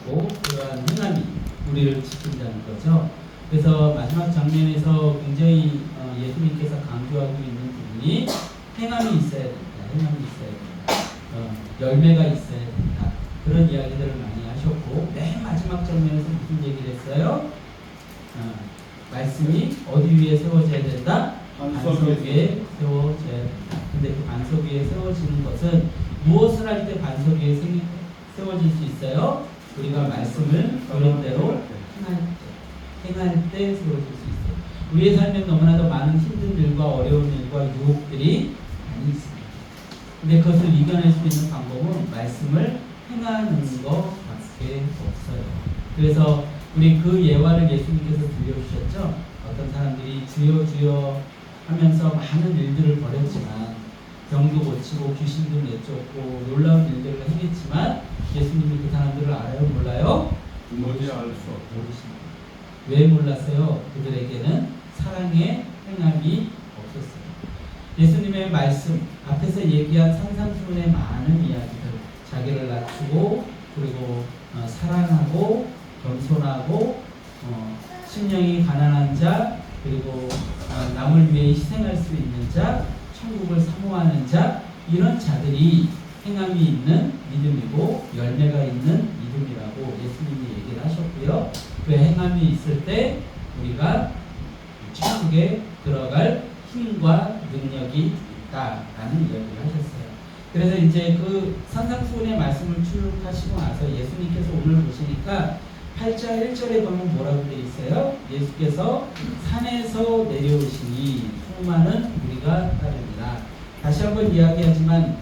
있고 그러한 행함이 우리를 지킨다는 거죠. 그래서 마지막 장면에서 굉장히 예수님께서 강조하고 있는 부분이 행함이 있어야 된다. 행함이 있어야 된다. 열매가 있어야 된다. 그런 이야기들을 많이 하셨고 맨 마지막 장면에서 무슨 얘기를 했어요? 말씀이 어디 위에 세워져야 된다? 반석 위에 세워져야 된다. 근데 그 반석 위에 세워지는 것은 무엇을 할 때 반석 위에 세워질 수 있어요? 우리가 말씀을 그런대로 행할 때 세워질 수 있어요. 우리의 삶에 너무나도 많은 힘든 일과 어려운 일과 유혹들이 많이 있습니다. 근데 그것을 이겨낼 수 있는 방법은 말씀을 행하는 것밖에 없어요. 그래서 우리 그 예화를 예수님께서 들려주셨죠. 어떤 사람들이 주여 주여 하면서 많은 일들을 벌였지만 병도 고치고 귀신도 내쫓고 놀라운 일들을 행했지만 예수님이 그 사람들을 알아요? 몰라요? 도무지 알 수 없다. 모르십니다. 왜 몰랐어요? 그들에게는 사랑의 행함이 없었어요. 예수님의 말씀 앞에서 얘기한 산상수훈의 많은 이야기들, 자기를 낮추고 그리고 사랑하고 겸손하고 심령이 가난한 자, 그리고 남을 위해 희생할 수 있는 자, 천국을 사모하는 자, 이런 자들이 행함이 있는 믿음이고 열매가 있는 믿음이라고 예수님이 얘기를 하셨고요. 그 행함이 있을 때 우리가 천국에 들어갈 힘과 능력이 있다라는 이야기를 하셨어요. 그래서 이제 그 산상수훈의 말씀을 쭉 하시고 나서 예수님께서 오늘 보시니까 8장 1절에 보면 뭐라고 되어 있어요? 예수께서 산에서 내려오시니 수많은 우리가 따릅니다. 다시 한번 이야기하지만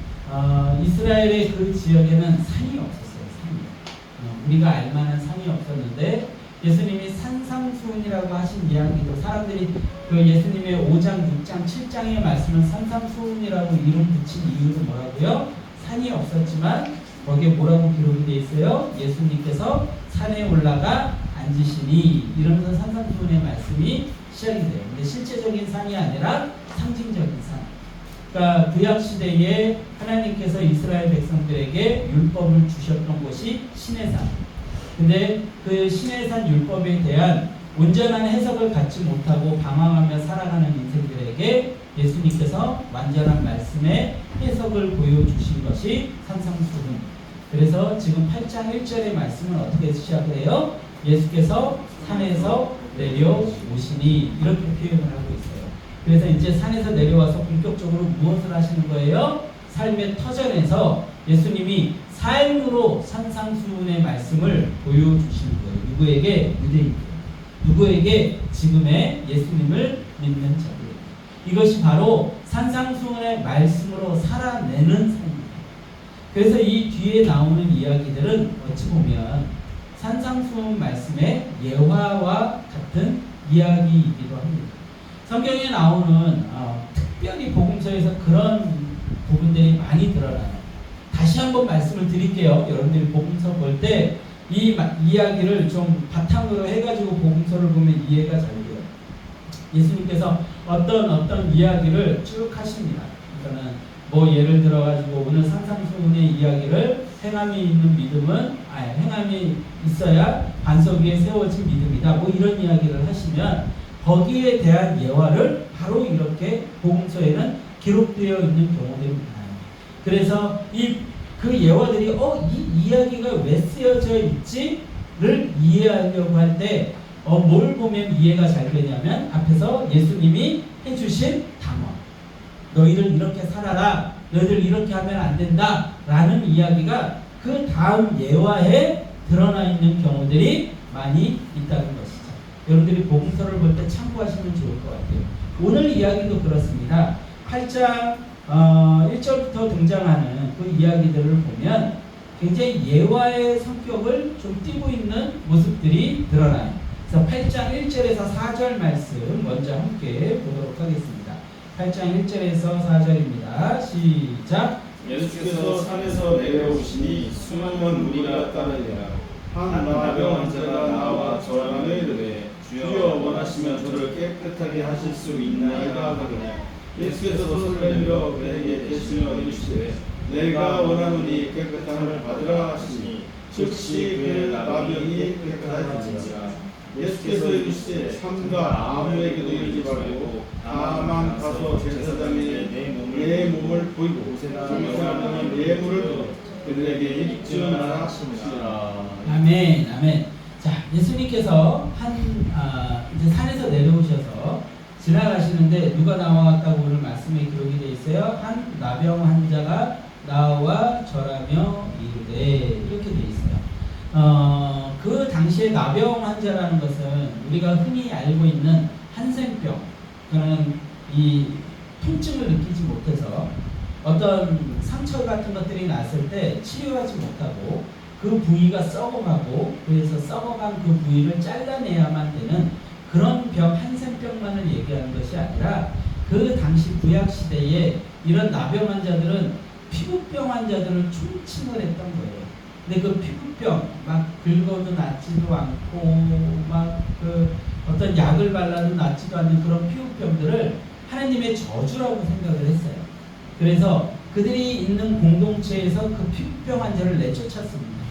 이스라엘의 그 지역에는 산이 없었어요. 산이. 우리가 알만한 산이 없었는데 예수님이 산상수훈이라고 하신 이야기도 사람들이 그 예수님의 5장, 6장, 7장의 말씀은 산상수훈이라고 이름 붙인 이유도 뭐라고요? 산이 없었지만 거기에 뭐라고 기록이 되어 있어요? 예수님께서 산에 올라가 앉으시니 이러면서 산상수훈의 말씀이 시작이 돼요. 근데 실제적인 산이 아니라 상징적인 산. 그러니까 구약시대에 하나님께서 이스라엘 백성들에게 율법을 주셨던 곳이 시내산. 근데 그 시내산 율법에 대한 온전한 해석을 갖지 못하고 방황하며 살아가는 인생들에게 예수님께서 완전한 말씀의 해석을 보여주신 것이 산상수훈. 그래서 지금 8장 1절의 말씀은 어떻게 시작을 해요? 예수께서 산에서 내려오시니 이렇게 표현을 하고 있어요. 그래서 이제 산에서 내려와서 본격적으로 무엇을 하시는 거예요? 삶의 터전에서 예수님이 삶으로 산상수훈의 말씀을 보여주시는 거예요. 누구에게? 유대인들. 누구에게? 지금의 예수님을 믿는 자들. 이것이 바로 산상수훈의 말씀으로 살아내는 삶입니다. 그래서 이 뒤에 나오는 이야기들은 어찌 보면 산상수훈 말씀의 예화와 같은 이야기이기도 합니다. 성경에 나오는 특별히 복음서에서 그런 부분들이 많이 드러나요. 다시 한번 말씀을 드릴게요. 여러분들이 복음서 볼 때 이 이야기를 좀 바탕으로 해가지고 복음서를 보면 이해가 잘 돼요. 예수님께서 어떤 이야기를 쭉 하십니다. 그러니까는 뭐 예를 들어가지고 오늘 산상수훈의 이야기를 행함이 있는 믿음은 행함이 있어야 반석 위에 세워진 믿음이다. 뭐 이런 이야기를 하시면 거기에 대한 예화를 바로 이렇게 복음서에는 기록되어 있는 경우들이 많아요. 그래서 그 예화들이 이 이야기가 왜 쓰여져 있지를 이해하려고 할 때 뭘 보면 이해가 잘 되냐면 앞에서 예수님이 해주신 단어, 너희들 이렇게 살아라, 너희들 이렇게 하면 안 된다 라는 이야기가 그 다음 예화에 드러나 있는 경우들이 많이 있다는 것이죠. 여러분들이 복음서를 볼 때 참고하시면 좋을 것 같아요. 오늘 이야기도 그렇습니다. 8장 1절부터 등장하는 그 이야기들을 보면 굉장히 예화의 성격을 좀 띠고 있는 모습들이 드러나요. 그래서 8장 1절에서 4절 말씀 먼저 함께 보도록 하겠습니다. 8장 1절에서 4절입니다. 시작. 예수께서 산에서 내려오시니 수많은 무리가 따르니라. 한 나병 환자가 나와 저를 이르되 주여 원하시면 저를 깨끗하게 하실 수 있나이다 하더니 예수께서 손을 내밀어 그에게 대시며 이르시되 내가 원하노니 깨끗함을 받으라 하시니 즉시 그의 나가 깨끗하지니라. 예수께서 이르시되 삼가 아무에게도 이르지 말고 다만 가서 제사장에게 내 몸을 보이고 제사장이 예물을 들어 그들에게 입증하라 하시니라. 아멘, 아멘. 자, 예수님께서 이제 산에서 내려오셔서 지나가시는데 누가 나왔다고 오늘 말씀에 기록이 되어 있어요. 한 나병 환자가 나와 절하며 이르되 이렇게 되어 있어요. 그 당시에 나병 환자라는 것은 우리가 흔히 알고 있는 한센병, 그는 이 통증을 느끼지 못해서 어떤 상처 같은 것들이 났을 때 치료하지 못하고 그 부위가 썩어가고 그래서 썩어간 그 부위를 잘라내야만 되는 그런 병, 한센병만을 얘기하는 것이 아니라 그 당시 구약시대에 이런 나병 환자들은 피부병 환자들을 총칭을 했던 거예요. 근데 그 피부병, 막 긁어도 낫지도 않고 막 그 어떤 약을 발라도 낫지도 않는 그런 피부병들을 하나님의 저주라고 생각을 했어요. 그래서 그들이 있는 공동체에서 그 피부병 환자를 내쫓았습니다.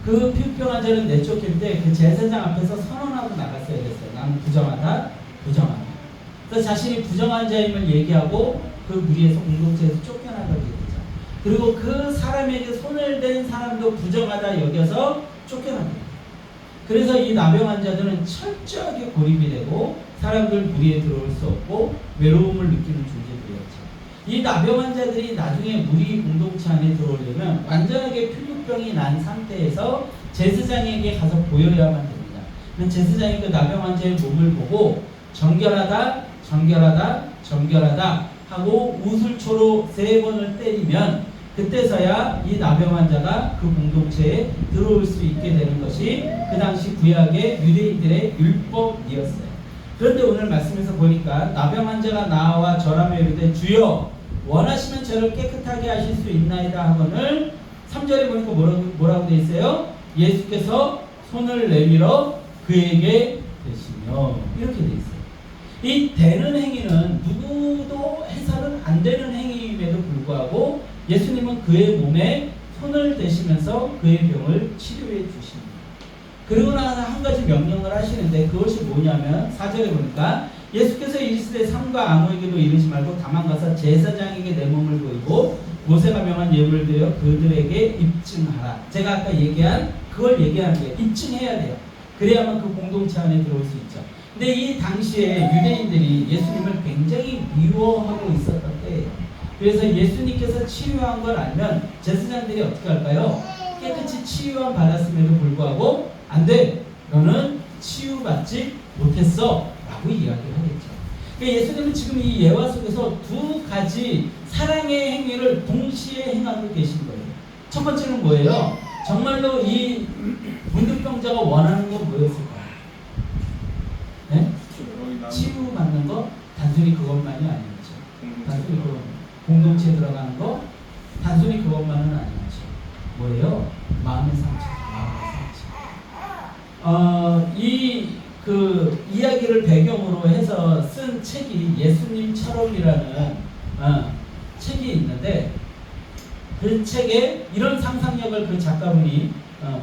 그 피부병 환자를 내쫓길 때 그 제사장 앞에서 선언하고 나갔어야 됐어요. 나는 부정하다, 부정하다. 그래서 자신이 부정한 자임을 얘기하고 그 무리에서 공동체에서 쫓겨나가게 되죠. 그리고 그 사람에게 손을 댄 사람도 부정하다 여겨서 쫓겨납니다. 그래서 이 나병 환자들은 철저하게 고립이 되고 사람들 무리에 들어올 수 없고 외로움을 느끼는 존재들이었죠. 이 나병 환자들이 나중에 무리 공동체 안에 들어오려면 완전하게 피부병이 난 상태에서 제사장에게 가서 보여야만 됩니다. 제사장이 그 나병 환자의 몸을 보고 정결하다, 정결하다, 정결하다 하고 우슬초로 3번을 때리면 그때서야 이 나병 환자가 그 공동체에 들어올 수 있게 되는 것이 그 당시 구약의 유대인들의 율법이었어요. 그런데 오늘 말씀에서 보니까 나병 환자가 나와 절하며 이르되 주여 원하시면 저를 깨끗하게 하실 수 있나이다 하거늘 3절에 보니까 뭐라고 되어 있어요? 예수께서 손을 내밀어 그에게 대시며 이렇게 되어 있어요. 이 대는 행위는 누구도 해서는 안 되는 행위임에도 불구하고 예수님은 그의 몸에 손을 대시면서 그의 병을 치료해 주십니다. 그리고 나서 한 가지 명령을 하시는데 그것이 뭐냐면 4절에 보니까 예수께서 이르시되 삼가 아무에게도 이르지 말고 다만 가서 제사장에게 내 몸을 보이고 모세가 명한 예물을 드려 그들에게 입증하라. 제가 아까 얘기한 그걸 얘기하는 거예요. 입증해야 돼요. 그래야만 그 공동체 안에 들어올 수 있죠. 근데 이 당시에 유대인들이 예수님을 굉장히 미워하고 있었던 때예요. 그래서 예수님께서 치유한 걸 알면 제사장들이 어떻게 할까요? 깨끗이 치유한 받았음에도 불구하고 안 돼! 너는 치유받지 못했어! 라고 이야기를 하겠죠. 그러니까 예수님은 지금 이 예화 속에서 2가지 사랑의 행위를 동시에 행하고 계신 거예요. 첫 번째는 뭐예요? 정말로 이 문둥병자가 원하는 건 뭐였을까요? 네? 치유받는 거? 단순히 그것만이 아니었죠. 단순히 공동체에 들어가는 거? 단순히 그것만은 아니었죠. 뭐예요? 마음의 상처. 그 이야기를 배경으로 해서 쓴 책이 예수님처럼이라는 책이 있는데 그 책에 이런 상상력을 그 작가분이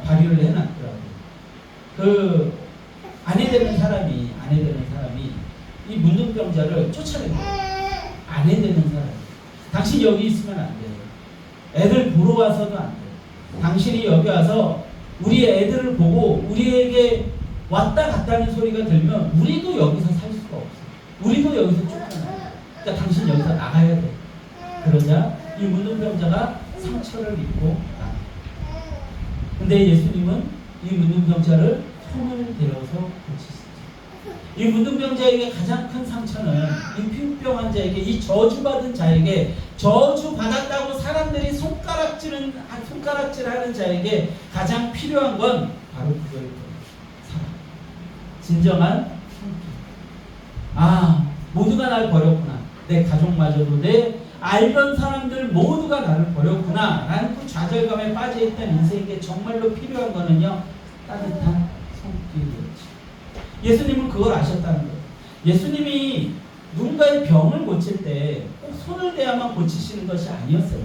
발휘를 해놨더라고요. 그 아내 되는 사람이 이 문둥병자를 쫓아낸 거예요. 아내 되는 사람이. 당신 여기 있으면 안 돼요. 애들 보러 와서도 안 돼요. 당신이 여기 와서 우리 애들을 보고 우리에게 왔다 갔다는 소리가 들면 우리도 여기서 살 수가 없어요. 우리도 여기서 쫓겨나요. 그러니까 당신 여기서 나가야 돼. 그러자 이 문둥병자가 상처를 입고 나가요. 근데 예수님은 이 문둥병자를 손을 대어서 고치시죠. 이 문둥병자에게 가장 큰 상처는 이 피부병 환자에게, 이 저주받은 자에게, 저주받았다고 사람들이 손가락질하는 자에게 가장 필요한 건 바로 그거예요. 사랑. 진정한 손길. 모두가 날 버렸구나. 내 가족마저도, 내 알던 사람들 모두가 나를 버렸구나 라는 그 좌절감에 빠져있던 인생에게 정말로 필요한 거는요, 따뜻한 손길이었죠. 예수님은 그걸 아셨다는 거예요. 예수님이 누군가의 병을 고칠 때 꼭 손을 대야만 고치시는 것이 아니었어요.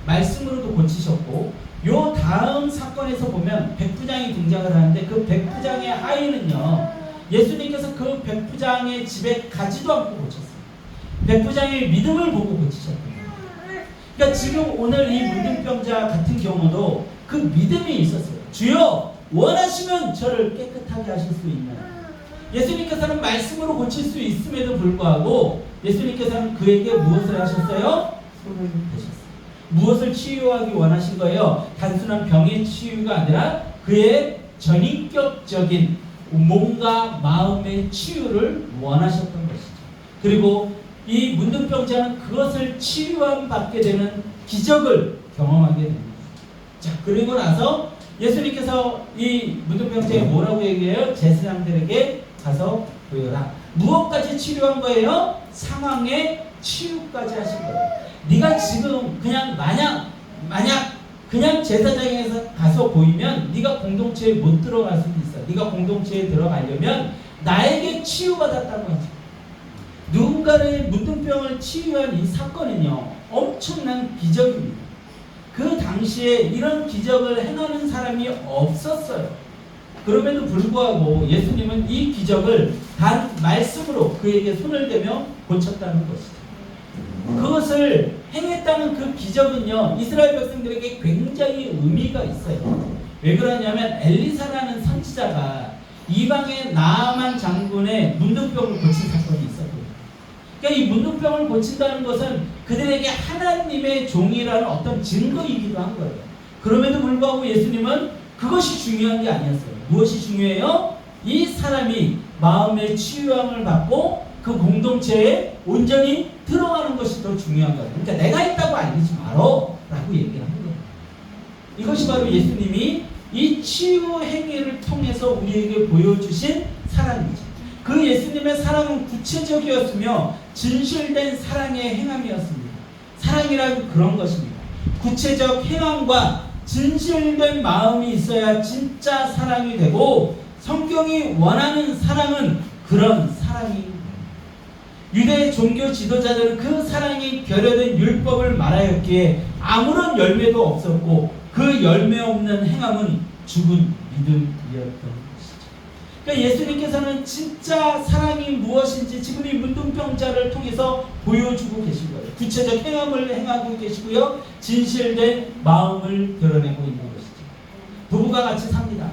말씀으로도 고치셨고 요 다음 사건에서 보면 백부장이 등장을 하는데 그 백부장의 아이는요, 예수님께서 그 백부장의 집에 가지도 않고 고쳤어요. 백부장의 믿음을 보고 고치셨던 거예요. 그러니까 지금 오늘 이 문둥병자 같은 경우도 그 믿음이 있었어요. 주여 원하시면 저를 깨끗하게 하실 수 있나요? 예수님께서는 말씀으로 고칠 수 있음에도 불구하고 예수님께서는 그에게 무엇을 하셨어요? 손을 대셨어요. 무엇을 치유하기 원하신 거예요? 단순한 병의 치유가 아니라 그의 전인격적인 몸과 마음의 치유를 원하셨던 것이죠. 그리고 이 문둥병자는 그것을 치유함 받게 되는 기적을 경험하게 됩니다. 자, 그리고 나서 예수님께서 이 문둥병자에게 뭐라고 얘기해요? 제사장들에게 가서 보여라. 무엇까지 치료한 거예요? 상황의 치유까지 하신 거예요. 네가 지금 그냥 만약 그냥 제사장에서 가서 보이면 네가 공동체에 못 들어갈 수도 있어. 네가 공동체에 들어가려면 나에게 치유받았다고 하죠. 누군가의 문둥병을 치유한 이 사건은요, 엄청난 기적입니다. 그 당시에 이런 기적을 행하는 사람이 없었어요. 그럼에도 불구하고 예수님은 이 기적을 단 말씀으로 그에게 손을 대며 고쳤다는 것이죠. 그것을 행했다는 그 기적은요, 이스라엘 백성들에게 굉장히 의미가 있어요. 왜 그러냐면 엘리사라는 선지자가 이방의 나아만 장군의 문둥병을 고친 사건이 있었거든요. 그러니까 이 문둥병을 고친다는 것은 그들에게 하나님의 종이라는 어떤 증거이기도 한 거예요. 그럼에도 불구하고 예수님은 그것이 중요한 게 아니었어요. 무엇이 중요해요? 이 사람이 마음의 치유함을 받고 그 공동체에 온전히 들어가는 것이 더 중요한 거예요. 그러니까 내가 있다고 알리지 마라 라고 얘기를 한 거예요. 이것이 바로 예수님이 이 치유 행위를 통해서 우리에게 보여주신 사랑이죠. 그 예수님의 사랑은 구체적이었으며 진실된 사랑의 행함이었습니다. 사랑이란 그런 것입니다. 구체적 행함과 진실된 마음이 있어야 진짜 사랑이 되고 성경이 원하는 사랑은 그런 사랑입니다. 유대 종교 지도자들은 그 사랑이 결여된 율법을 말하였기에 아무런 열매도 없었고 그 열매 없는 행함은 죽은 믿음이었던 것이죠. 그러니까 예수님께서는 진짜 사랑이 무엇인지 지금 이 문둥병자를 통해서 보여주고 계신 거예요. 구체적 행함을 행하고 계시고요, 진실된 마음을 드러내고 있는 것이죠. 부부가 같이 삽니다.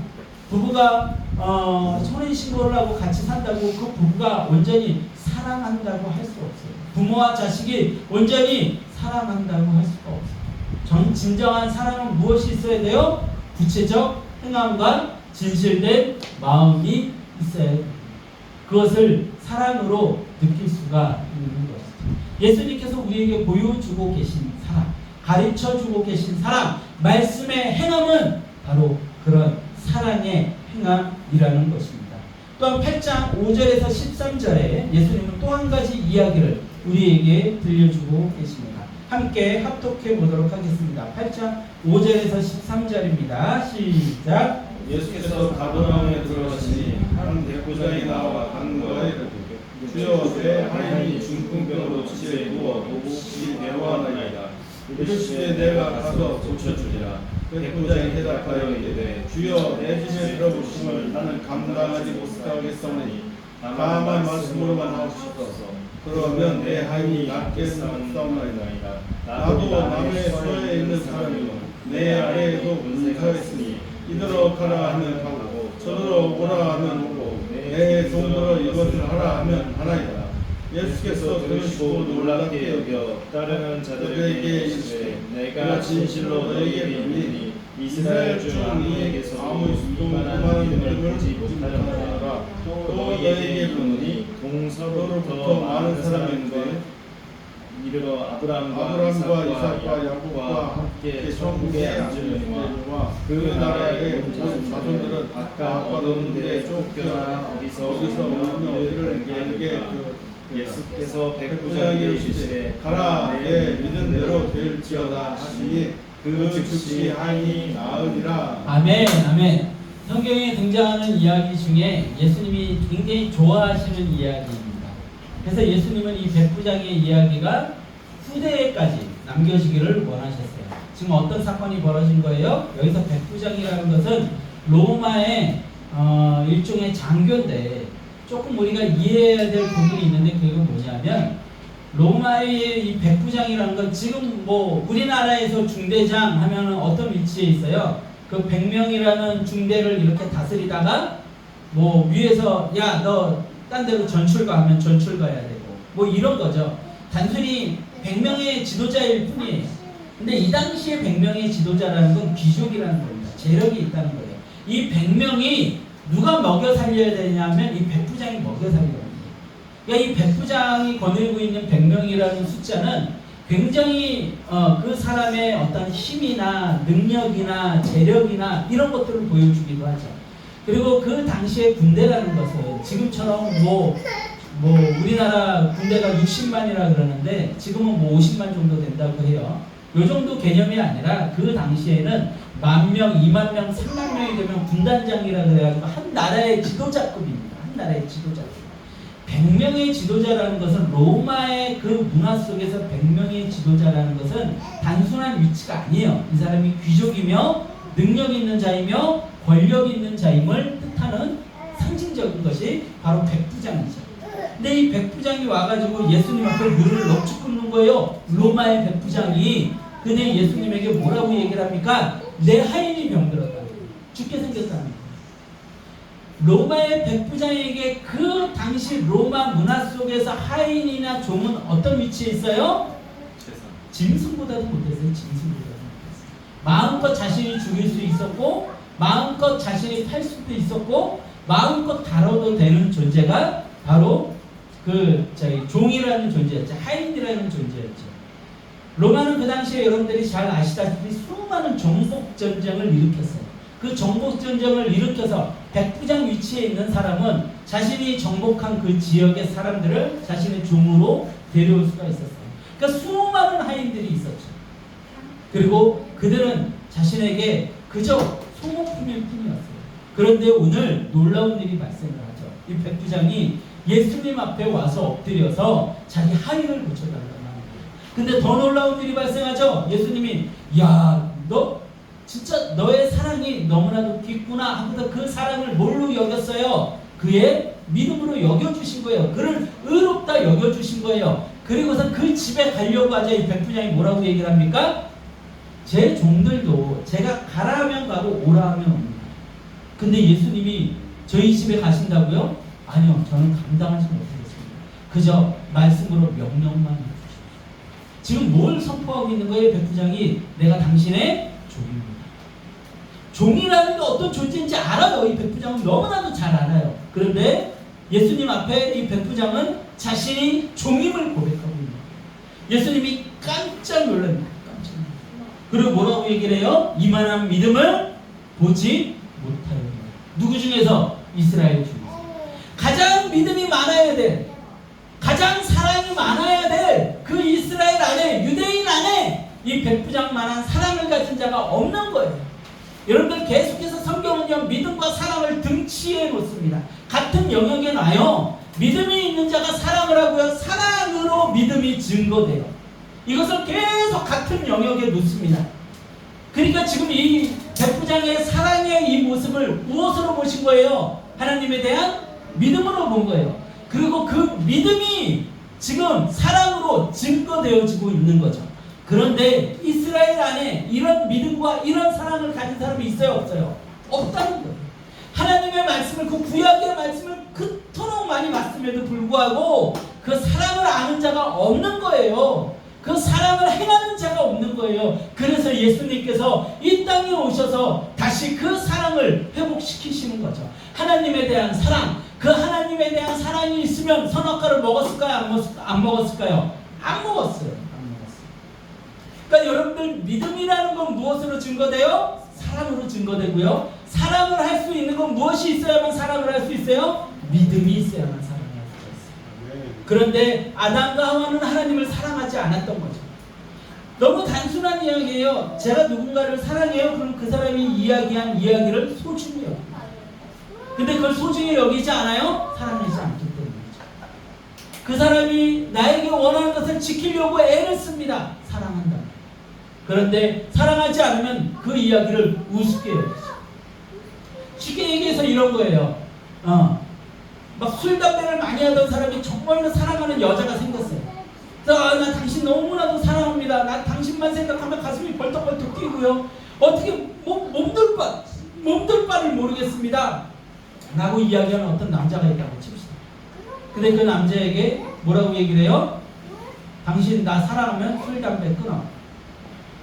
부부가 혼인신고를 하고 같이 산다고 그 부부가 온전히 사랑한다고 할 수 없어요. 부모와 자식이 온전히 사랑한다고 할 수가 없어요. 진정한 사랑은 무엇이 있어야 돼요? 구체적 행함과 진실된 마음이 있어야 돼요. 그것을 사랑으로 느낄 수가 있는 것이죠. 예수님께서 우리에게 보여주고 계신 사랑, 가르쳐주고 계신 사랑, 말씀의 행함은 바로 그런 사랑의 행함이라는 것입니다. 또한 8장 5절에서 13절에 예수님은 또 한 가지 이야기를 우리에게 들려주고 계십니다. 함께 합독해 보도록 하겠습니다. 8장 5절에서 13절입니다. 시작. 예수께서 가버나움에 들어가시니 한 백부장이 나와 간거에 주여 내 하인이 중풍병으로 지에 누워 몹시 괴로워하나이다. 이르시되 내가 가서 고쳐주리라. 백부장이 대답하여 이르되 주여 내 집에 들어오심을 나는 감당하지 못하겠사오니 다만 말씀으로만 하옵소서. 그러면 내 하인이 낫게 싸움나이다. 나도 남의 서에 있는 사람이요 내 아래에도 문제가 있으니 이들어 가라 하면 가고 저들어 오라 하면 오고 내 종들어 이것을 하라 하면 하나이다. 예수께서 들으시고 놀랍게 여겨 따르는 자들에게 이르시되 내가 진실로 너희에게 이르노니 이스라엘 중 아무에게서 아무 이만한 믿음을 보지 못하였노라. 또 너희에게 이르노니 동서로부터 많은 사람인데 이르러 아브라함과 이삭과 야곱과 함께 천국에 앉으려니와 그 나라의 자손들은 아까 얻은 데 쫓겨나 어디서 오며 이를 알게 예수께서 백부장에게 이르시되 가라 내 믿음대로 될지어다 하시니 그 즉시 하인이 나으리라. 아멘, 아멘. 성경에 등장하는 이야기 중에 예수님이 굉장히 좋아하시는 이야기입니다. 그래서 예수님은 이 백부장의 이야기가 후대에까지 남겨지기를 원하셨어요. 지금 어떤 사건이 벌어진 거예요? 여기서 백부장이라는 것은 로마의 일종의 장교인데 조금 우리가 이해해야 될 부분이 있는데 그게 뭐냐면 로마의 이 백부장이라는 건 지금 뭐 우리나라에서 중대장 하면은 어떤 위치에 있어요? 그 100명이라는 중대를 이렇게 다스리다가 뭐 위에서 야 너 딴 데로 전출 가면 전출 가야 되고 뭐 이런 거죠. 단순히 100명의 지도자일 뿐이에요. 근데 이 당시에 100명의 지도자라는 건 귀족이라는 겁니다. 재력이 있다는 거예요. 이 100명이 누가 먹여 살려야 되냐면 이 백부장이 먹여 살려야 돼요. 그러니까 이 백부장이 거느리고 있는 100명이라는 숫자는 굉장히 그 사람의 어떤 힘이나 능력이나 재력이나 이런 것들을 보여주기도 하죠. 그리고 그 당시에 군대라는 것은 지금처럼 뭐 우리나라 군대가 60만이라 그러는데 지금은 뭐 50만 정도 된다고 해요. 요 정도 개념이 아니라 그 당시에는 10,000명, 20,000명, 30,000명이 되면 군단장이라 그래가지고 한 나라의 지도자급입니다. 한 나라의 지도자급. 100명의 지도자라는 것은 로마의 그 문화 속에서 100명의 지도자라는 것은 단순한 위치가 아니에요. 이 사람이 귀족이며 능력 있는 자이며 권력 있는 자임을 뜻하는 상징적인 것이 바로 백부장이죠. 근데 이 백부장이 와가지고 예수님 앞에 무릎을 넙죽 꿇는 거예요. 로마의 백부장이. 근데 예수님에게 뭐라고 얘기를 합니까? 내 하인이 병들었다. 죽게 생겼다는 거예요. 로마의 백부장에게 그 당시 로마 문화 속에서 하인이나 종은 어떤 위치에 있어요? 짐승보다도 못했어요. 짐승보다도 못했어요. 마음껏 자신이 죽일 수 있었고 마음껏 자신이 팔 수도 있었고 마음껏 다뤄도 되는 존재가 바로 종이라는 존재였죠. 하인이라는 존재였죠. 로마는 그 당시에 여러분들이 잘 아시다시피 수많은 정복 전쟁을 일으켰어요. 그 정복 전쟁을 일으켜서 백부장 위치에 있는 사람은 자신이 정복한 그 지역의 사람들을 자신의 종으로 데려올 수가 있었어요. 그러니까 수많은 하인들이 있었죠. 그리고 그들은 자신에게 그저 소모품일 뿐이었어요. 그런데 오늘 놀라운 일이 발생을 하죠. 이 백부장이 예수님 앞에 와서 엎드려서 자기 하인을 고쳐달라고 하는 거예요. 근데 더 놀라운 일이 발생하죠. 예수님이 야, 너 진짜 너의 사랑이 너무나도 깊구나 하고서 그 사랑을 뭘로 여겼어요? 그의 믿음으로 여겨주신 거예요. 그를 의롭다 여겨주신 거예요. 그리고서 그 집에 가려고 하자 이 백부장이 뭐라고 얘기를 합니까? 제 종들도 제가 가라 하면 가고 오라 하면 옵니다. 근데 예수님이 저희 집에 가신다고요? 아니요, 저는 감당하지 못하겠습니다. 그저 말씀으로 명령만 해주십시오. 지금 뭘 선포하고 있는 거예요? 백부장이 내가 당신의 종입니다. 종이라는 게 어떤 존재인지 알아요. 이 백부장은 너무나도 잘 알아요. 그런데 예수님 앞에 이 백부장은 자신이 종임을 고백하고 있는 거예요. 예수님이 깜짝 놀랍니다. 깜짝 놀랍니다. 그리고 뭐라고 얘기를 해요? 이만한 믿음을 보지 못하여. 누구 중에서? 이스라엘 중에서. 가장 믿음이 많아야 돼. 가장 사랑이 많아야 돼. 그 이스라엘 안에, 유대인 안에 이 백부장만한 사랑을 가진 자가 없는 거예요. 여러분들 계속해서 성경은요 믿음과 사랑을 등치해 놓습니다. 같은 영역에 놔요. 믿음이 있는 자가 사랑을 하고요. 사랑으로 믿음이 증거돼요. 이것을 계속 같은 영역에 놓습니다. 그러니까 지금 이 백부장의 사랑의 이 모습을 무엇으로 보신 거예요? 하나님에 대한 믿음으로 본 거예요. 그리고 그 믿음이 지금 사랑으로 증거되어지고 있는 거죠. 그런데 이스라엘 안에 이런 믿음과 이런 사랑을 가진 사람이 있어요? 없어요? 없다는 거예요. 하나님의 말씀을, 그 구약의 말씀을 그토록 많이 말씀에도 불구하고 그 사랑을 아는 자가 없는 거예요. 그 사랑을 행하는 자가 없는 거예요. 그래서 예수님께서 이 땅에 오셔서 다시 그 사랑을 회복시키시는 거죠. 하나님에 대한 사랑, 그 하나님에 대한 사랑이 있으면 선악과를 먹었을까요? 안 먹었을까요? 안 먹었어요. 그러니까 여러분들 믿음이라는 건 무엇으로 증거돼요? 사랑으로 증거되고요. 사랑을 할 수 있는 건 무엇이 있어야만 사랑을 할 수 있어요? 믿음이 있어야만 사랑을 할 수가 있어요. 그런데 아담과 하와는 하나님을 사랑하지 않았던 거죠. 너무 단순한 이야기예요. 제가 누군가를 사랑해요. 그럼 그 사람이 이야기한 이야기를 소중히 여깁니다. 근데 그걸 소중히 여기지 않아요? 사랑하지 않기 때문이죠. 그 사람이 나에게 원하는 것을 지키려고 애를 씁니다. 사랑한다. 그런데 사랑하지 않으면 그 이야기를 우습게 여기죠. 쉽게 얘기해서 이런 거예요. 막 술, 담배를 많이 하던 사람이 정말로 사랑하는 여자가 생겼어요. 그래서 나 당신 너무나도 사랑합니다. 난 당신만 생각하면 가슴이 벌떡벌떡 뛰고요. 어떻게 몸둘 바를 모르겠습니다. 라고 이야기하는 어떤 남자가 있다고 칩시다. 근데 그 남자에게 뭐라고 얘기를 해요? 당신 나 사랑하면 술, 담배 끊어.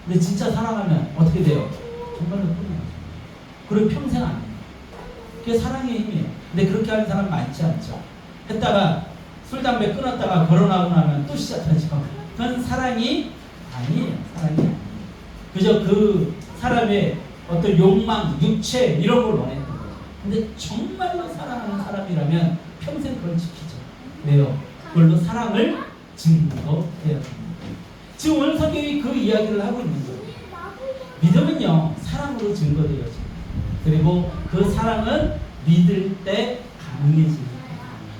근데 진짜 사랑하면 어떻게 돼요? 정말로 끊어요. 그리고 평생 안 해요. 그게 사랑의 힘이에요. 근데 그렇게 하는 사람 많지 않죠. 했다가 술, 담배 끊었다가 결혼하고 나면 또 시작하죠. 그건 사랑이 아니에요. 사랑이 아니에요. 그저 그 사람의 어떤 욕망, 육체 이런 걸 원했던 거죠. 근데 정말로 사랑하는 사람이라면 평생 그걸 지키죠. 왜요? 그걸로 사랑을 증거해야 됩니다. 지금 오늘 성경이 그 이야기를 하고 있는 거예요. 믿음은요, 사랑으로 증거되어집니다. 그리고 그 사랑은 믿을 때 강해집니다.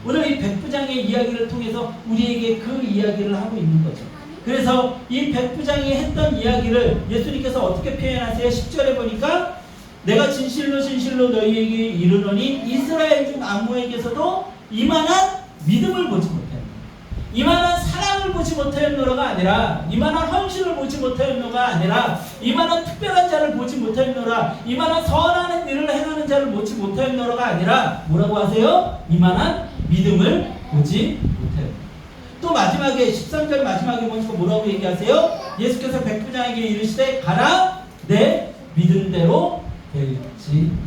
오늘 이 백부장의 이야기를 통해서 우리에게 그 이야기를 하고 있는 거죠. 그래서 이 백부장이 했던 이야기를 예수님께서 어떻게 표현하세요? 10절에 보니까 내가 진실로 진실로 너희에게 이르노니 이스라엘 중 아무에게서도 이만한 믿음을 보지 못했노라. 이만한 사랑을 보지 못하였노라가 아니라, 이만한 헌신을 보지 못하였노가 아니라, 이만한 특별한 자를 보지 못하였노라, 이만한 선한 일을 행하는 자를 보지 못하였노라가 아니라 뭐라고 하세요? 이만한 믿음을 보지 못하였노라. 또 마지막에 13절 마지막에 보니까 뭐라고 얘기하세요? 예수께서 백부장에게 이르시되 가라 내 믿음대로 될지어다.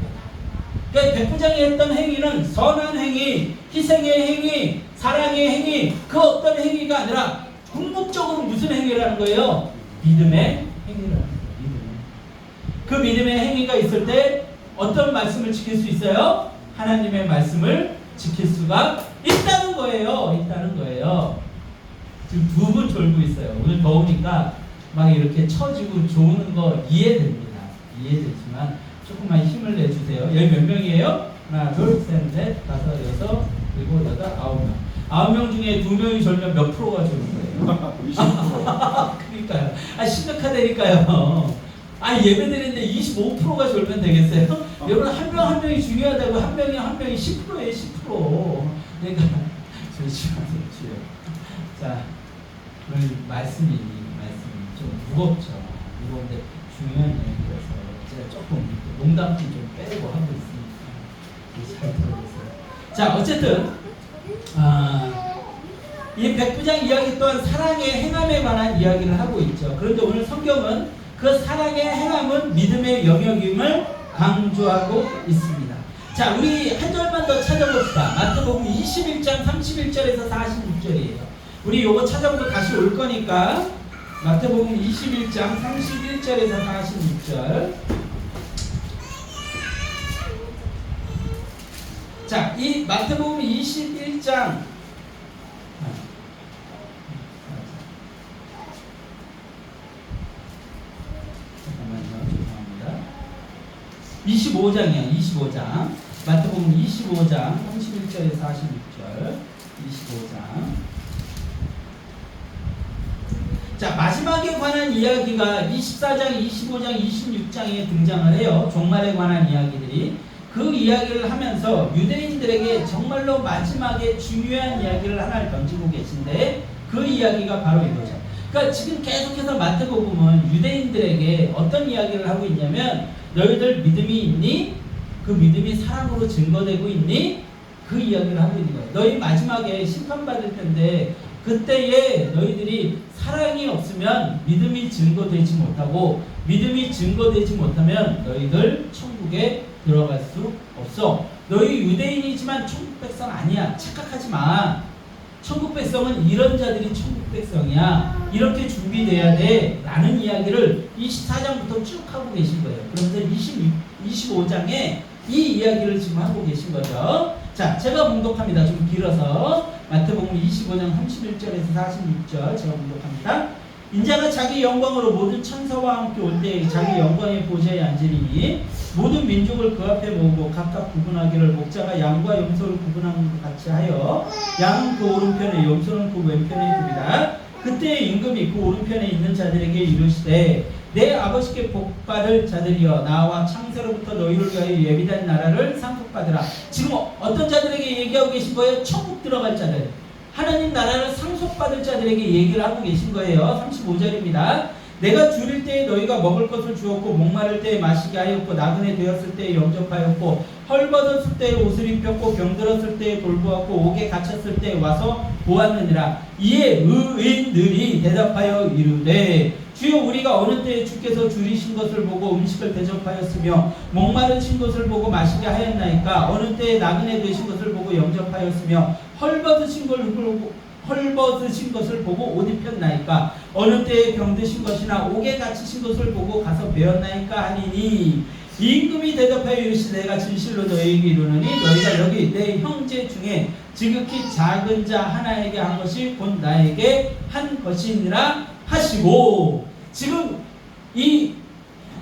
그러니까 백부장이 했던 행위는 선한 행위, 희생의 행위, 사랑의 행위, 그 어떤 행위가 아니라 궁극적으로 무슨 행위라는 거예요? 믿음의 행위라는 거예요. 그 믿음의 행위가 있을 때 어떤 말씀을 지킬 수 있어요? 하나님의 말씀을 지킬 수가 있다는 거예요. 있다는 거예요. 지금 두 분 졸고 있어요. 오늘 더우니까 막 이렇게 처지고 조는 거 이해됩니다. 이해되지만 조금만 힘을 내주세요. 여기 몇 명이에요? 하나, 둘, 셋, 넷, 다섯, 여섯, 일곱, 여덟, 9명. 9명 중에 2명이 졸면 몇 프로가 졸는 거예요? 20%. 그러니까요. 심각하다니까요. 예배드리는데 25%가 졸면 되겠어요? 여러분 한 명 한 명이 중요하다고. 한 명이 10%예요. 10%. 그러니까 조심하세요. 자, 오늘 말씀이 좀 무겁죠. 무거운데 중요한 얘기라서 제가 조금 농담기 좀 빼고 하고 있으니까 잘 들어보세요. 자, 어쨌든 이 백부장 이야기 또한 사랑의 행함에 관한 이야기를 하고 있죠. 그런데 오늘 성경은 그 사랑의 행함은 믿음의 영역임을 강조하고 있습니다. 자, 우리 한 절만 더 찾아봅시다. 마태복음 21장 31절에서 46절이에요. 우리 요거 찾아보고 다시 올 거니까 마태복음 21장 31절에서 46절. 자, 이 마태복음 21장 잠깐만요. 죄송합니다. 25장이요. 25장. 마태복음 25장 31절에서 46절. 25장. 자, 마지막에 관한 이야기가 24장, 25장, 26장에 등장을 해요. 종말에 관한 이야기들이. 그 이야기를 하면서 유대인들에게 정말로 마지막에 중요한 이야기를 하나를 던지고 계신데 그 이야기가 바로 이거죠. 그러니까 지금 계속해서 마태복음은 유대인들에게 어떤 이야기를 하고 있냐면 너희들 믿음이 있니? 그 믿음이 사랑으로 증거되고 있니? 그 이야기를 하고 있는 거예요. 너희 마지막에 심판받을 텐데 그때에 너희들이 사랑이 없으면 믿음이 증거되지 못하고 믿음이 증거되지 못하면 너희들 천국에 들어갈 수 없어. 너희 유대인이지만 천국 백성 아니야. 착각하지 마. 천국 백성은 이런 자들이 천국 백성이야. 이렇게 준비돼야 돼. 라는 이야기를 24장부터 쭉 하고 계신 거예요. 그러면서 25장에 이 이야기를 지금 하고 계신 거죠. 자, 제가 봉독합니다. 좀 길어서. 마태복음 25장 31절에서 46절 제가 봉독합니다. 인자가 자기 영광으로 모든 천사와 함께 올 때 자기 영광의 보좌에 앉으리니 모든 민족을 그 앞에 모으고 각각 구분하기를 목자가 양과 염소를 구분하는 것 같이 하여 양은 그 오른편에 염소는 그 왼편에 두리라. 그때 임금이 그 오른편에 있는 자들에게 이르시되 내 아버지께 복받을 자들이여 나와 창세로부터 너희를 위하여 예비된 나라를 상속받으라. 지금 어떤 자들에게 얘기하고 계신 거예요? 천국 들어갈 자들, 하나님 나라를 상속받을 자들에게 얘기를 하고 계신 거예요. 35절입니다. 내가 줄일 때에 너희가 먹을 것을 주었고 목마를 때에 마시게 하였고 나그네 되었을 때에 영접하였고 헐벗었을 때에 옷을 입혔고 병들었을 때에 돌보았고 옥에 갇혔을 때에 와서 보았느니라. 이에 의인들이 대답하여 이르되 주여 우리가 어느 때에 주께서 줄이신 것을 보고 음식을 대접하였으며 목마르신 것을 보고 마시게 하였나이까. 어느 때에 나그네 되신 것을 보고 영접하였으며 헐벗으신 것을 보고 옷 입혔나이까. 어느 때에 병드신 것이나 옥에 갇히신 것을 보고 가서 배웠나이까 하니니 임금이 대답하여 이르시되 내가 진실로 너희에게 이르노니 너희가 여기 내 형제 중에 지극히 작은 자 하나에게 한 것이 곧 나에게 한 것이니라 하시고, 지금 이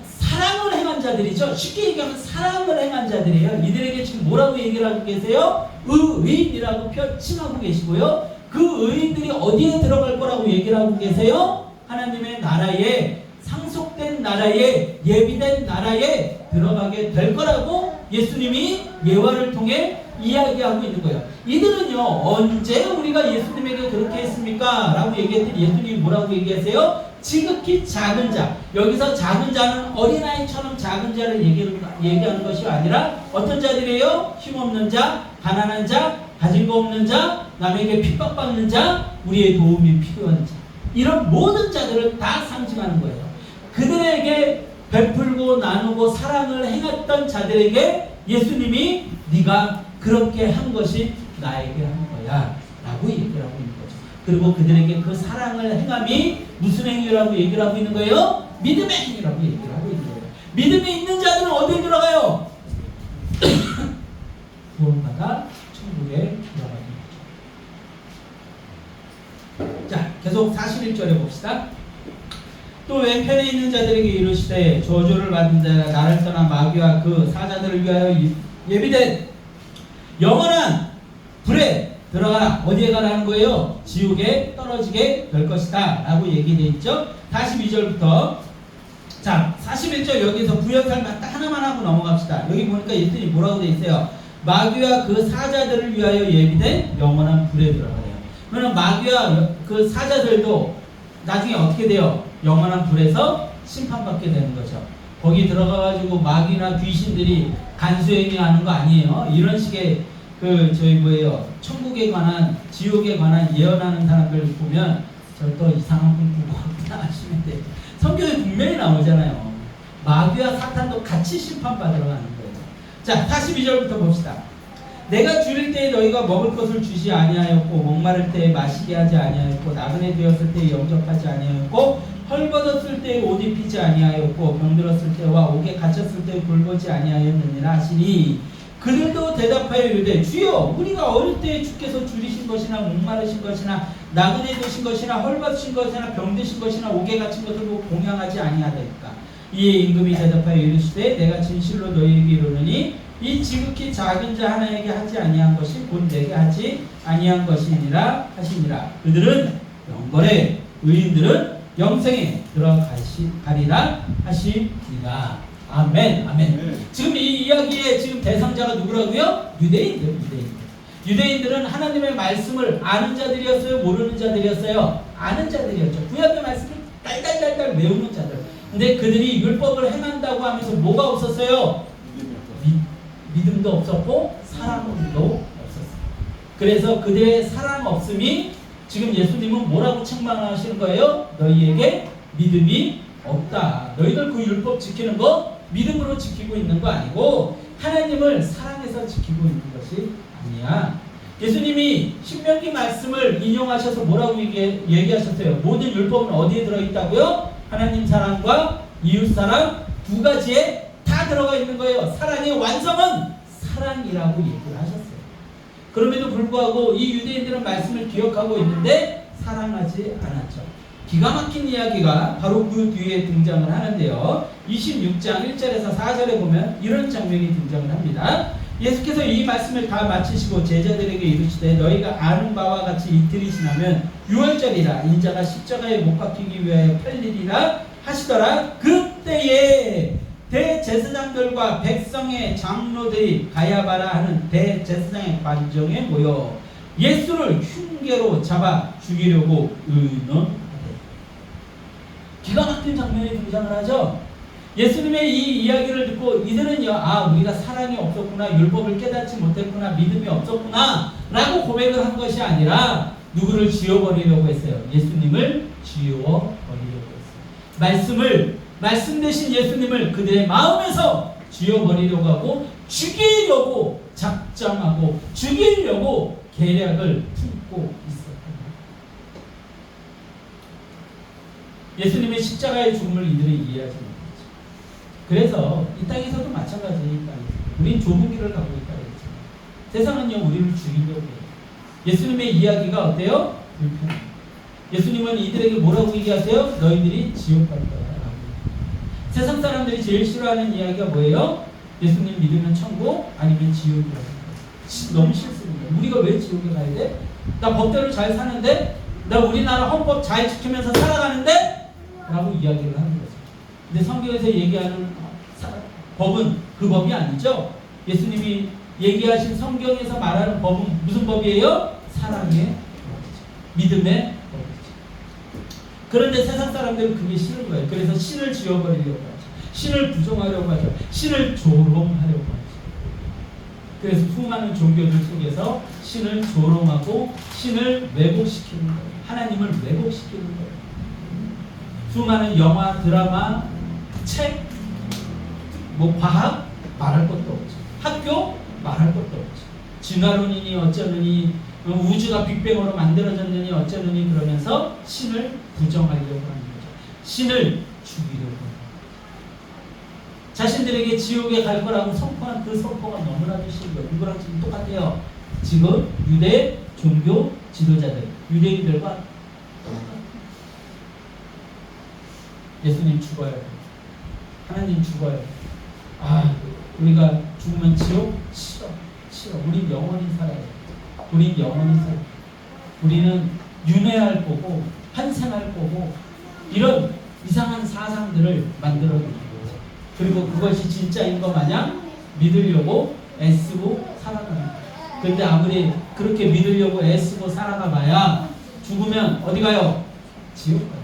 사랑을 행한 자들이죠. 쉽게 얘기하면 사랑을 행한 자들이에요. 이들에게 지금 뭐라고 얘기를 하고 계세요? 의인이라고 칭하고 계시고요. 그 의인들이 어디에 들어갈 거라고 얘기를 하고 계세요? 하나님의 나라에, 상속된 나라에, 예비된 나라에 들어가게 될 거라고 예수님이 예화를 통해 이야기하고 있는 거예요. 이들은요, 언제 우리가 예수님에게 그렇게 했습니까? 라고 얘기했더니 예수님이 뭐라고 얘기하세요? 지극히 작은 자. 여기서 작은 자는 어린아이처럼 작은 자를 얘기하는 것이 아니라 어떤 자들이에요? 힘없는 자, 가난한 자, 가진 거 없는 자, 남에게 핍박받는 자, 우리의 도움이 필요한 자, 이런 모든 자들을 다 상징하는 거예요. 그들에게 베풀고 나누고 사랑을 행했던 자들에게 예수님이 네가 그렇게 한 것이 나에게 한 거야 라고 얘기를 하고 있는 거죠. 그리고 그들에게 그 사랑을 행함이 무슨 행위라고 얘기를 하고 있는 거예요? 믿음의 행위라고 얘기를 하고 있는 거예요. 믿음이 있는 자들은 어디에 들어가요? 구원받아 천국에 들어가는 거죠. 자, 계속 41절에 봅시다. 또 왼편에 있는 자들에게 이르시되 저주를 받은 자가 나를 떠나 마귀와 그 사자들을 위하여 예비된 영원한 불에 들어가라. 어디에 가라는 거예요? 지옥에 떨어지게 될 것이다 라고 얘기되어 있죠. 42절부터 자 41절 여기서 부연설만 딱 하나만 하고 넘어갑시다. 여기 보니까 예수님이 뭐라고 되어 있어요? 마귀와 그 사자들을 위하여 예비된 영원한 불에 들어가래요. 그러면 마귀와 그 사자들도 나중에 어떻게 돼요? 영원한 불에서 심판받게 되는 거죠. 거기 들어가가지고 마귀나 귀신들이 간수행위하는 거 아니에요. 이런 식의 천국에 관한, 지옥에 관한 예언하는 사람들 보면 또 이상한 꿈 꾸고 하시면 돼요. 성경에 분명히 나오잖아요. 마귀와 사탄도 같이 심판받으러 가는 거예요. 자, 42절부터 봅시다. 내가 줄일 때에 너희가 먹을 것을 주지 아니하였고 목마를 때에 마시게 하지 아니하였고 나그네 되었을 때에 영접하지 아니하였고 헐벗었을 때에 옷 입히지 아니하였고 병들었을 때와 옥에 갇혔을 때에 돌보지 아니하였느니라 하시니 그들도 대답하여 이르되 주여 우리가 어릴 때에 주께서 줄이신 것이나 목마르신 것이나 나그네 되신 것이나 헐벗으신 것이나 병드신 것이나 옥에 갇힌 것을 보고 공양하지 아니하다니까. 이에 임금이 대답하여 이르시되 내가 진실로 너희에게 이르노니 이 지극히 작은 자 하나에게 하지 아니한 것이 곧 내게 하지 아니한 것이니라 하시니라. 그들은 영벌에 의인들은 영생에 들어가리라 하시니라. 아멘. 아멘. 네. 지금 이 이야기의 지금 대상자가 누구라고요? 유대인들. 유대인들은 하나님의 말씀을 아는 자들이었어요? 모르는 자들이었어요? 아는 자들이었죠. 구약의 말씀을 달달달달 외우는 자들. 근데 그들이 율법을 행한다고 하면서 뭐가 없었어요? 믿음도 없었고 사랑도 없었어요. 그래서 그들의 사랑 없음이 지금 예수님은 뭐라고 책망하시는 거예요? 너희에게 믿음이 없다. 너희들 그 율법 지키는 거 믿음으로 지키고 있는 거 아니고 하나님을 사랑해서 지키고 있는 것이 아니야. 예수님이 신명기 말씀을 인용하셔서 뭐라고 얘기하셨어요? 모든 율법은 어디에 들어있다고요? 하나님 사랑과 이웃 사랑 두 가지에 다 들어가 있는 거예요. 사랑의 완성은 사랑이라고 얘기를 하셨어요. 그럼에도 불구하고 이 유대인들은 말씀을 기억하고 있는데 사랑하지 않았죠. 기가 막힌 이야기가 바로 그 뒤에 등장을 하는데요. 26장 1절에서 4절에 보면 이런 장면이 등장을 합니다. 예수께서 이 말씀을 다 마치시고 제자들에게 이르시되 너희가 아는 바와 같이 이틀이 지나면 6월절이라 인자가 십자가에 못 박히기 위하여 팔리리라 하시더라. 그때에 대제사장들과 백성의 장로들이 가야바라 하는 대제사장의 관정에 모여 예수를 흉계로 잡아 죽이려고 의논하되. 기가 막힌 장면이 등장을 하죠. 예수님의 이 이야기를 듣고 이들은요, 우리가 사랑이 없었구나, 율법을 깨닫지 못했구나, 믿음이 없었구나 라고 고백을 한 것이 아니라 누구를 지워버리려고 했어요? 예수님을 지워버리려고 했어요. 말씀 되신 예수님을 그들의 마음에서 지워버리려고 하고 죽이려고 작정하고 죽이려고 계략을 품고 있었던 거예요. 예수님의 십자가의 죽음을 이들이 이해하지 못했죠. 그래서 이 땅에서도 마찬가지예요. 우린 좁은 길을 가고 있다 그랬죠. 세상은요, 우리를 죽이려고 해요. 예수님의 이야기가 어때요? 불편해요. 예수님은 이들에게 뭐라고 얘기하세요? 너희들이 지옥 갈 거야. 세상 사람들이 제일 싫어하는 이야기가 뭐예요? 예수님 믿으면 천국, 아니면 지옥이라는 거예요. 너무 싫습니다. 우리가 왜 지옥에 가야 돼? 나 법대로 잘 사는데? 나 우리나라 헌법 잘 지키면서 살아가는데? 라고 이야기를 하는 거죠. 근데 성경에서 얘기하는 법은 그 법이 아니죠. 예수님이 얘기하신 성경에서 말하는 법은 무슨 법이에요? 사랑의 법이죠. 믿음의 법이죠. 그런데 세상 사람들은 그게 싫은 거예요. 그래서 신을 지워버리려고 하죠. 신을 부정하려고 하죠. 신을 조롱하려고 하죠. 그래서 수많은 종교들 속에서 신을 조롱하고 신을 왜곡시키는 거예요. 하나님을 왜곡시키는 거예요. 수많은 영화, 드라마, 책, 과학 말할 것도 없죠. 학교 말할 것도 없죠. 진화론이니 어쩌느니 우주가 빅뱅으로 만들어졌느니 어쩌느니 그러면서 신을 부정하려고 하는 거죠. 신을 죽이려고 하는 거죠. 자신들에게 지옥에 갈 거라고 선포한 그 선포가 너무나도 싫어요. 이거랑 지금 똑같아요. 지금 유대 종교 지도자들, 유대인들과 똑같아요. 예수님 죽어요. 하나님 죽어요. 우리가 죽으면 지옥? 싫어. 우린 영원히 살아요. 우리는 윤회할 거고 환생할 거고 이런 이상한 사상들을 만들어내는 거죠. 그리고 그것이 진짜인 것 마냥 믿으려고 애쓰고 살아가는 거예요. 그런데 아무리 그렇게 믿으려고 애쓰고 살아가봐야 죽으면 어디 가요? 지옥 가요.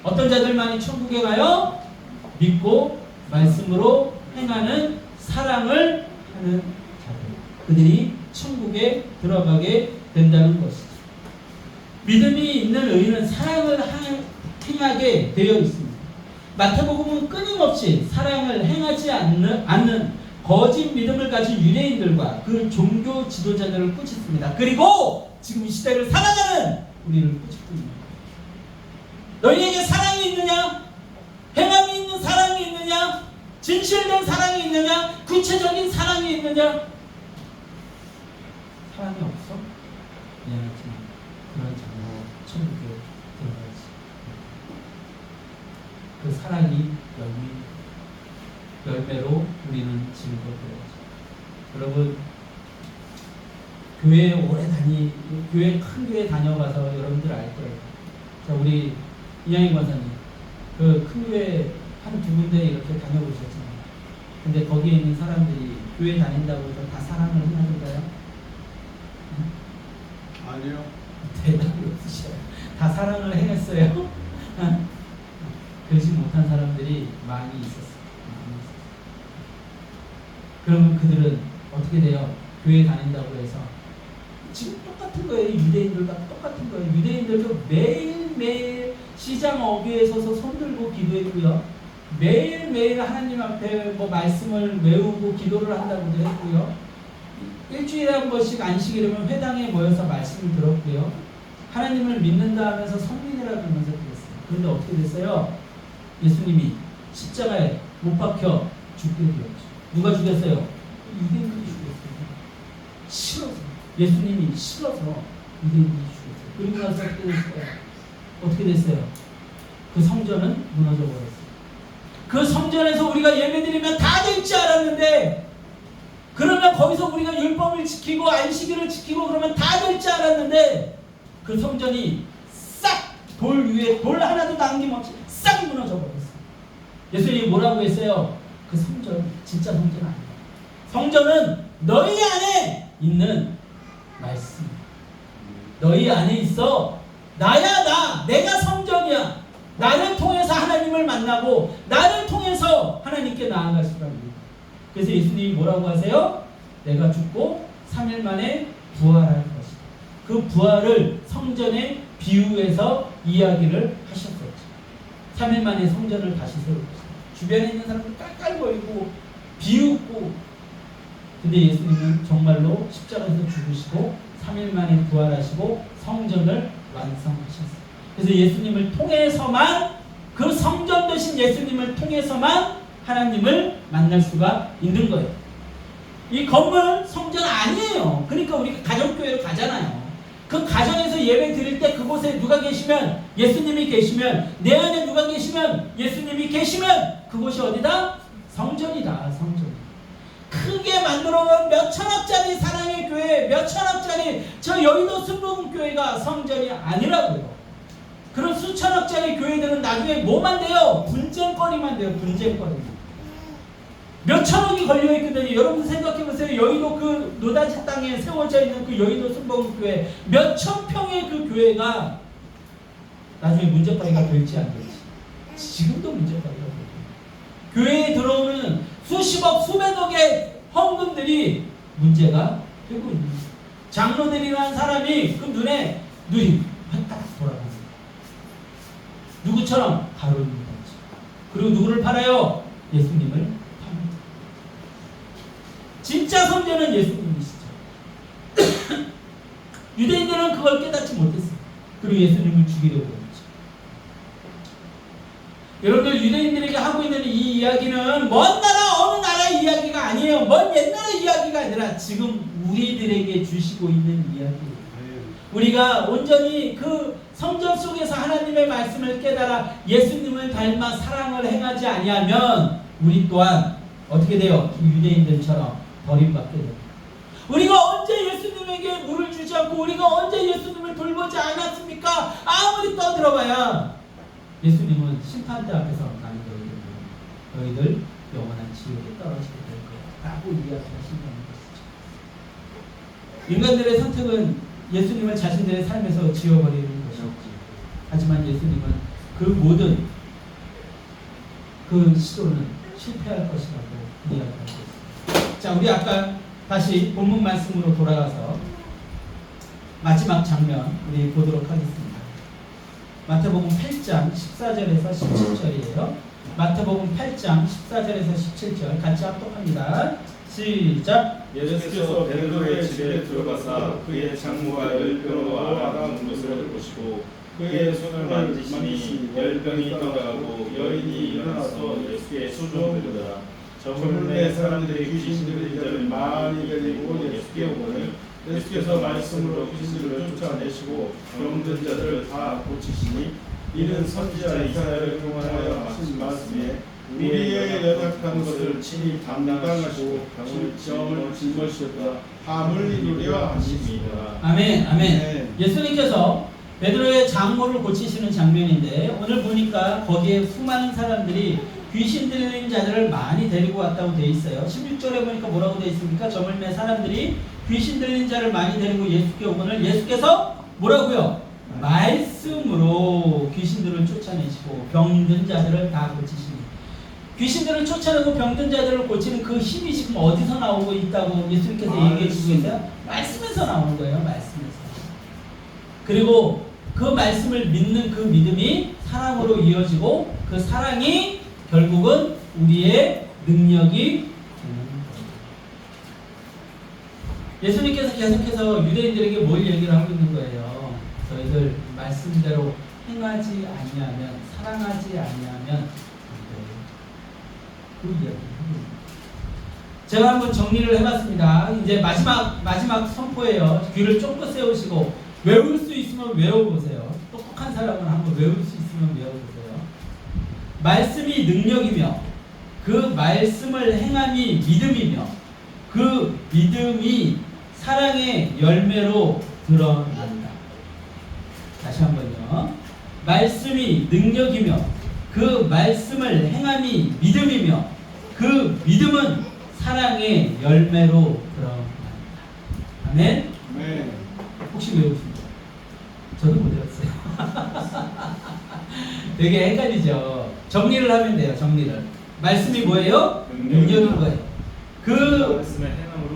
어떤 자들만이 천국에 가요? 믿고 말씀으로 행하는 사랑을 하는 자들. 그들이 천국에 들어가게 된다는 것이죠. 믿음이 있는 의인은 사랑을 행하게 되어 있습니다. 마태복음은 끊임없이 사랑을 행하지 않는 거짓 믿음을 가진 유대인들과 그 종교 지도자들을 꾸짖습니다. 그리고 지금 이 시대를 살아가는 우리를 꾸짖고 있는 거예요. 너희에게 사랑이 있느냐? 행함이 있는 사랑이 있느냐? 진실된 사랑이 있느냐? 구체적인 사랑이 있느냐? 사랑이 없어? 미안하지만 그런 장로 천국에 들어가지. 그 사랑이 열매로 우리는 즐거워야죠. 여러분, 교회 큰 교회 다녀봐서 여러분들 알 거예요. 자, 우리 이양희 권사님, 그 큰 교회 한 두 군데 이렇게 다녀보셨잖아요. 근데 거기에 있는 사람들이 교회 다닌다고 해서 다 사랑을 행하던가요? 아니요. 대답이 없으셔요. 다 사랑을 행했어요? 그러지 못한 사람들이 많이 있었어요. 그러면 그들은 어떻게 돼요? 교회 다닌다고 해서 지금 똑같은 거예요. 유대인들과 똑같은 거예요. 유대인들도 매일매일 시장 어귀에 서서 손들고 기도했고요. 매일매일 하나님 앞에 말씀을 외우고 기도를 한다고도 했고요. 일주일에 한 번씩 안식일이면 회당에 모여서 말씀을 들었고요. 하나님을 믿는다 하면서 성민이라고 하면서 그랬어요. 그런데 어떻게 됐어요? 예수님이 십자가에 못 박혀 죽게 되었죠. 누가 죽였어요? 유대인들이 죽였어요. 싫어서. 예수님이 싫어서 유대인들이 죽였어요. 그리고 나서 어떻게 됐어요? 어떻게 됐어요? 그 성전은 무너져 버렸어요. 그 성전에서 우리가 예배드리면 다 될 줄 알았는데, 그러면 거기서 우리가 율법을 지키고 안식일을 지키고 그러면 다 될 줄 알았는데, 그 성전이 싹 돌 위에 돌 하나도 남김없이 싹 무너져 버렸어요. 예수님이 뭐라고 했어요? 그 성전 진짜 성전 아니야. 성전은 너희 안에 있는 말씀. 너희 안에 있어. 나야 나. 내가 성전이야. 나를 통해서 하나님을 만나고 나를 통해서 하나님께 나아갈 수가 있는. 그래서 예수님이 뭐라고 하세요? 내가 죽고 3일 만에 부활할 것이다. 그 부활을 성전에 비유해서 이야기를 하셨었죠. 3일 만에 성전을 다시 세울 것이다. 주변에 있는 사람들 깔깔거리고 비웃고, 근데 예수님은 정말로 십자가에서 죽으시고 3일 만에 부활하시고 성전을 완성하셨어요. 그래서 예수님을 통해서만, 그 성전 되신 예수님을 통해서만 하나님을 만날 수가 있는 거예요. 이 건물 성전 아니에요. 그러니까 우리가 가정교회로 가잖아요. 그 가정에서 예배 드릴 때 그곳에 누가 계시면, 예수님이 계시면, 내 안에 누가 계시면, 예수님이 계시면 그곳이 어디다? 성전이다. 성전. 크게 만들어놓은 몇 천억짜리 사랑의 교회, 몇 천억짜리 저 여의도 순복음교회가 성전이 아니라고요. 그런 수천억짜리 교회들은 나중에 뭐만 돼요? 분쟁거리만 돼요. 분쟁거리만. 몇 천억이 걸려있거든요. 여러분 생각해보세요. 여의도 그 노다지 땅에 세워져 있는 그 여의도 순복음교회, 몇 천 평의 그 교회가 나중에 문제거리가 될지 안 될지. 지금도 문제거리가 돼요. 교회에 들어오는 수십억 수백억의 헌금들이 문제가 되고 있는 거예요. 장로들이라는 사람이 그 눈이 딱 돌아가는 거예요. 누구처럼? 가로입니다. 그리고 누구를 팔아요? 예수님을 팝니다. 진짜 성전은 예수님이시죠. 유대인들은 그걸 깨닫지 못했어요. 그리고 예수님을 죽이려고 했죠. 여러분들, 유대인들에게 하고 있는 이 이야기는 먼 나라 어느 나라의 이야기가 아니에요. 먼 옛날의 이야기가 아니라 지금 우리들에게 주시고 있는 이야기예요. 우리가 온전히 그 성전 속에서 하나님의 말씀을 깨달아 예수님을 닮아 사랑을 행하지 아니하면 우리 또한 어떻게 돼요? 유대인들처럼 버림받게 돼요. 우리가 언제 예수님에게 물을 주지 않고, 우리가 언제 예수님을 돌보지 않았습니까? 아무리 떠들어봐야 예수님은 심판대 앞에서 나는 너희들 영원한 지옥에 떨어지게 될 거야 라고 이야기하신다는 것이죠. 인간들의 선택은 예수님을 자신들의 삶에서 지워버리는 것이었지. 하지만 예수님은 그 모든 그 시도는 실패할 것이라고 이야기하고 있습니다. 자, 우리 아까 다시 본문 말씀으로 돌아가서 마지막 장면 우리 보도록 하겠습니다. 마태복음 8장 14절에서 17절이에요. 마태복음 8장 14절에서 17절 같이 합독합니다. 시작. 예수께서 베드로의 집에 들어가사 그의 장모가 열병으로 앓아가는 것을 보시고 그의 손을 만지시니 열병이 떠나가고 여인이 일어나서 예수께 수종드리더라. 저물매 사람들이 귀신 들린 자를 많이 데리고 예수께 오거늘 예수께서 말씀으로 귀신들을 쫓아내시고 병든 자들을 다 고치시니 이는 선지자 이사야를 통하여 하신 말씀에 우리의 연약한 것을 친히 담당하시고 병을 짊어지셨다 함을 이루려 하십니다. 아멘, 아멘. 예수님께서 베드로의 장모를 고치시는 장면인데, 오늘 보니까 거기에 수많은 사람들이 귀신 들린 자들을 많이 데리고 왔다고 되어 있어요. 16절에 보니까 뭐라고 되어 있습니까? 저물매 사람들이 귀신 들린 자를 많이 데리고 예수께 오거늘 예수께서 뭐라고요? 말씀으로 귀신들을 쫓아내시고 병든 자들을 다 고치시니, 귀신들을 쫓아내고 병든 자들을 고치는 그 힘이 지금 어디서 나오고 있다고 예수님께서 얘기해 주고 계세요? 말씀에서 나오는 거예요. 말씀에서. 그리고 그 말씀을 믿는 그 믿음이 사랑으로 이어지고 그 사랑이 결국은 우리의 능력이 되는 거예요. 예수님께서 계속해서 유대인들에게 뭘 얘기를 하고 있는 거예요? 저희들 말씀대로 행하지 아니하면, 사랑하지 아니하면 그 이야기를 하고 있습니다. 제가 한번 정리를 해봤습니다. 이제 마지막 선포예요. 귀를 쫑긋 세우시고 외울 수 있으면 외워보세요. 똑똑한 사람은 한번 외울 수 있으면 외워보세요. 말씀이 능력이며 그 말씀을 행함이 믿음이며 그 믿음이 사랑의 열매로 드러난다. 다시 한번요. 말씀이 능력이며 그 말씀을 행함이 믿음이며 그 믿음은 사랑의 열매로 드러납니다. 아멘. 아멘. 혹시 외우십니까? 저도 못 외웠어요. 되게 헷갈리죠. 정리를 하면 돼요. 정리를. 말씀이 뭐예요? 능력인 거예요. 그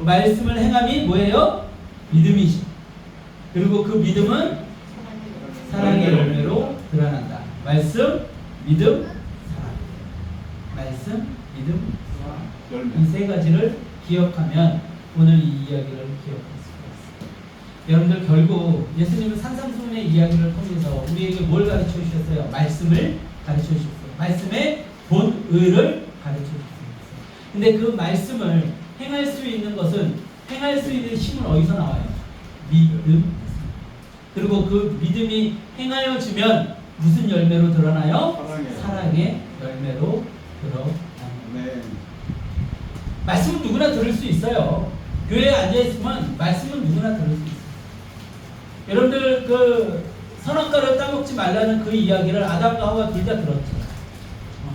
말씀을 행함이 뭐예요? 믿음이죠. 그리고 그 믿음은 사랑의 열매로 드러난다. 말씀, 믿음, 사랑. 말씀, 믿음, 사랑. 이 세 가지를 기억하면 오늘 이 이야기를 기억할 수가 있습니다. 여러분들 결국 예수님은 산상수훈의 이야기를 통해서 우리에게 뭘 가르쳐 주셨어요? 말씀을 가르쳐 주셨어요. 말씀의 본의를 가르쳐 주셨어요. 근데 그 말씀을 행할 수 있는 것은 행할 수 있는 힘은 어디서 나와요? 믿음. 그리고 그 믿음이 행하여지면 무슨 열매로 드러나요? 사랑의 열매로 드러납니다. 네. 말씀은 누구나 들을 수 있어요. 교회에 앉아있으면 말씀은 누구나 들을 수 있어요. 여러분들 그 선악과를 따먹지 말라는 그 이야기를 아담과 하와 둘 다 들었죠.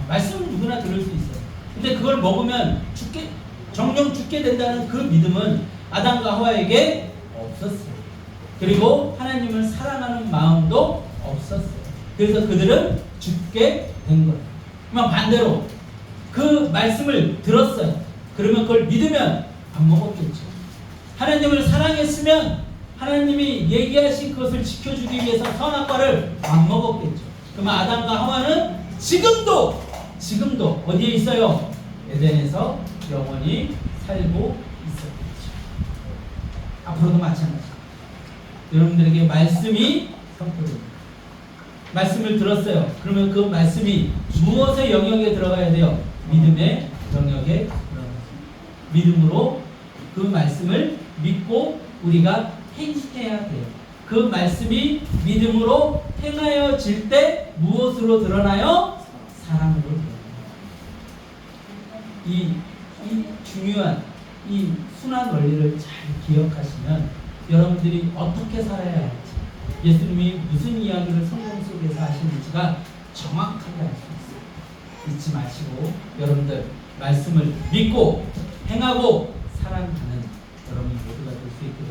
말씀은 누구나 들을 수 있어요. 근데 그걸 먹으면 정령 죽게 된다는 그 믿음은 아담과 하와에게 없었어요. 그리고 하나님을 사랑하는 마음도 없었어요. 그래서 그들은 죽게 된 거예요. 그러면 반대로 그 말씀을 들었어요. 그러면 그걸 믿으면 안 먹었겠죠. 하나님을 사랑했으면 하나님이 얘기하신 그것을 지켜주기 위해서 선악과를 안 먹었겠죠. 그러면 아담과 하와는 지금도 어디에 있어요? 에덴에서 영원히 살고 있었겠죠. 앞으로도 마찬가지. 여러분들에게 말씀이 선포됩니다. 말씀을 들었어요. 그러면 그 말씀이 무엇의 영역에 들어가야 돼요? 믿음의 영역에 들어가요. 믿음으로 그 말씀을 믿고 우리가 행해야 돼요. 그 말씀이 믿음으로 행하여질 때 무엇으로 드러나요? 사랑으로 드러나요. 이 중요한 이 순환 원리를 잘 기억하시면 여러분들이 어떻게 살아야 할지, 예수님이 무슨 이야기를 성경 속에서 하시는지가 정확하게 알 수 있어요. 잊지 마시고 여러분들 말씀을 믿고 행하고 사랑하는 여러분 모두가 될 수 있게